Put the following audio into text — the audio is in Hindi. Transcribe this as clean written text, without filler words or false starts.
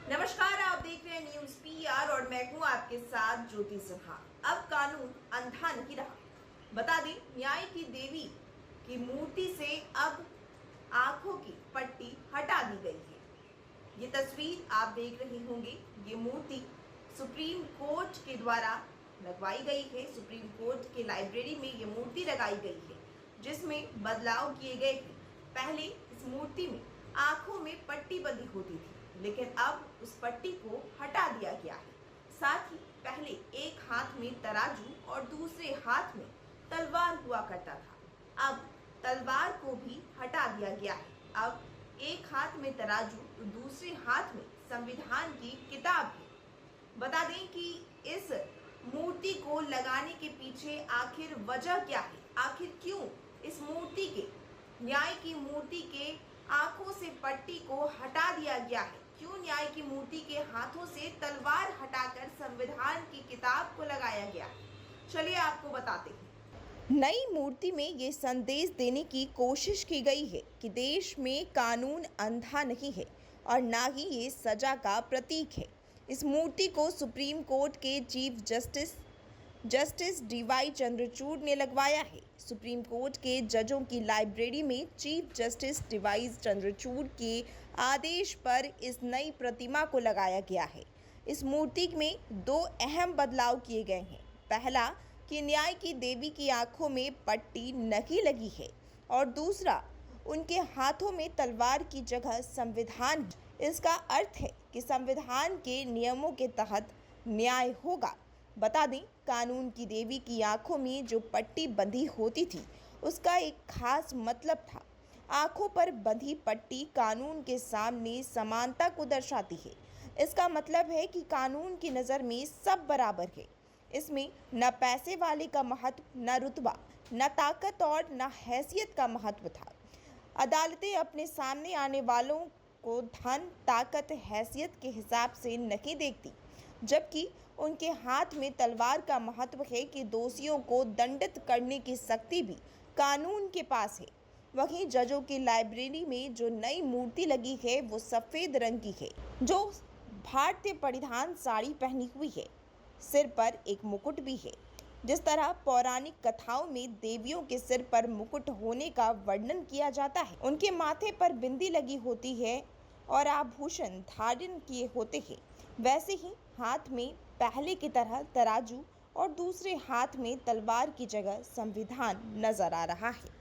नमस्कार, आप देख रहे हैं न्यूज पीआर और मैं हूं आपके साथ ज्योति सिन्हा। अब कानून अंधा नहीं रहा। बता दें, न्याय की देवी की मूर्ति से अब आंखों की पट्टी हटा दी गई है। ये तस्वीर आप देख रहे होंगे। ये मूर्ति सुप्रीम कोर्ट के द्वारा लगवाई गई है। सुप्रीम कोर्ट के लाइब्रेरी में ये मूर्ति लगाई गई है, जिसमें बदलाव किए गए हैं। पहले इस मूर्ति में आंखों में पट्टी बंधी होती थी, लेकिन अब उस पट्टी को हटा दिया गया है। साथ ही पहले एक हाथ में तराजू और दूसरे हाथ में तलवार हुआ करता था। अब तलवार को भी हटा दिया गया है। अब एक हाथ में तराजू तो दूसरे हाथ में संविधान की किताब है। बता दें कि इस मूर्ति को लगाने के पीछे आखिर वजह क्या है, आखिर क्यों इस मूर्ति के, न्याय की मूर्ति के आंखों से पट्टी को हटा दिया गया है, क्यों न्याय की मूर्ति के हाथों से तलवार हटाकर संविधान की किताब को लगाया गया। चलिए आपको बताते हैं। नई मूर्ति में ये संदेश देने की कोशिश की गई है कि देश में कानून अंधा नहीं है और ना ही ये सजा का प्रतीक है। इस मूर्ति को सुप्रीम कोर्ट के चीफ जस्टिस डीवाई चंद्रचूड़ ने लगवाया है। सुप्रीम कोर्ट के जजों की लाइब्रेरी में चीफ जस्टिस डीवाई चंद्रचूड़ के आदेश पर इस नई प्रतिमा को लगाया गया है। इस मूर्ति में दो अहम बदलाव किए गए हैं। पहला कि न्याय की देवी की आंखों में पट्टी नहीं लगी है और दूसरा, उनके हाथों में तलवार की जगह संविधान। इसका अर्थ है कि संविधान के नियमों के तहत न्याय होगा। बता दें, कानून की देवी की आंखों में जो पट्टी बंधी होती थी, उसका एक खास मतलब था। आंखों पर बंधी पट्टी कानून के सामने समानता को दर्शाती है। इसका मतलब है कि कानून की नज़र में सब बराबर है। इसमें न पैसे वाले का महत्व, न रुतबा, न ताकत और न हैसियत का महत्व था। अदालतें अपने सामने आने वालों को धन, ताकत, हैसियत के हिसाब से नहीं देखती, जबकि उनके हाथ में तलवार का महत्व है कि दोषियों को दंडित करने की शक्ति भी कानून के पास है। वहीं जजों की लाइब्रेरी में जो नई मूर्ति लगी है वो सफ़ेद रंग की है, जो भारतीय परिधान साड़ी पहनी हुई है। सिर पर एक मुकुट भी है। जिस तरह पौराणिक कथाओं में देवियों के सिर पर मुकुट होने का वर्णन किया जाता है, उनके माथे पर बिंदी लगी होती है और आभूषण धारण किए होते हैं, वैसे ही हाथ में पहले की तरह तराजू और दूसरे हाथ में तलवार की जगह संविधान नजर आ रहा है।